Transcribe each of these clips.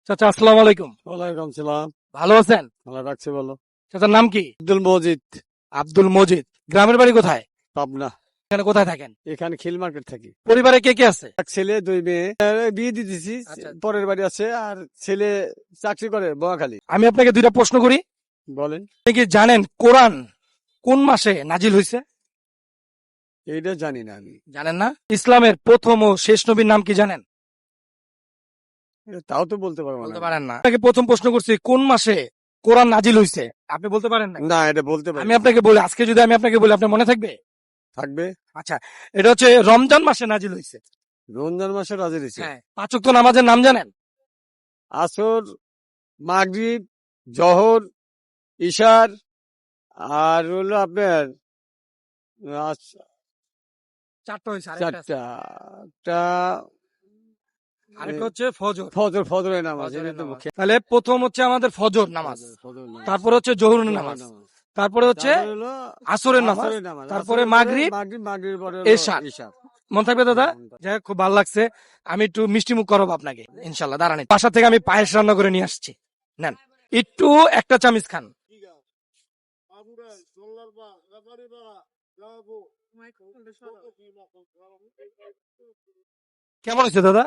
চাচা আসসালামু আলাইকুম। ওয়ালাইকুম সালাম। ভালো আছেন? ভালো রাখছে বলো। চাচার নাম কি? আব্দুল মজিদ, আব্দুল মজিদ। গ্রামের বাড়ি কোথায়? পাবনা। এখানে কোথায় থাকেন? এখানে খিল মার্কেট থাকি। পরিবারে কে কে আছে? এক ছেলে দুই মেয়ে। বিয়ে দিয়ে দিছি। আচ্ছা। পরের বাড়ি আছে আর ছেলে চাকরি করে বোয়াখালী। আমি আপনাকে দুইটা প্রশ্ন করি। বলেন। আপনি কি জানেন কোরআন কোন মাসে নাজিল হয়েছে? এইটা জানি না আমি। জানেন না? ইসলামের প্রথম ও শেষ নবীর নাম কি জানেন? তাও তো বলতে পারবো বলতে না। পারেন না। আপনাকে প্রথম প্রশ্ন করছি কোন মাসে কোরআন নাজিল হয়েছে, আপনি বলতে পারেন না? না, এটা বলতে পারি আমি না। আপনাকে বলি, আজকে যদি আমি আপনাকে বলি আপনার মনে থাকবে? থাকবে। আচ্ছা, এটা হচ্ছে রমজান মাসে নাজিল হয়েছে। রমজান মাসে রাজি দিছে। হ্যাঁ। 5 ওয়াক্ত নামাজের নাম জানেন? আসর, মাগরিব, জহর, ইশার, আর হলো আপনার আচ্ছা, 4টা হয়েছে। চারটা। একটা আরেকটা হচ্ছে ফজর। ফজরের নামাজ। ফজরের এটা তো নামাজ। তাহলে প্রথম হচ্ছে আমাদের ফজর নামাজ, ফজর নামাজ। তারপরে হচ্ছে জোহরের নামাজ, তারপরে হচ্ছে তারপরে হলো আসরের নামাজ, তারপরে মাগরিব, মাগরিব পরে এশা। মনে থাকবে দাদা? যাই হোক, খুব ভালো লাগছে। আমি একটু মিষ্টি মুখ করাবো আপনাকে ইনশাল্লাহ, দাঁড়ান। বাসা থেকে আমি পায়েস রান্না করে নিয়ে আসছি, নেন একটু একটা চামিচ খান। কেমন হয়েছে দাদা?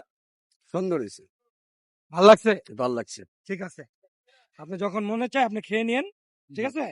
সুন্দর হয়েছে। ভালো লাগছে? ভালো লাগছে। ঠিক আছে, আপনি যখন মনে চায় আপনি খেয়ে নিন, ঠিক আছে।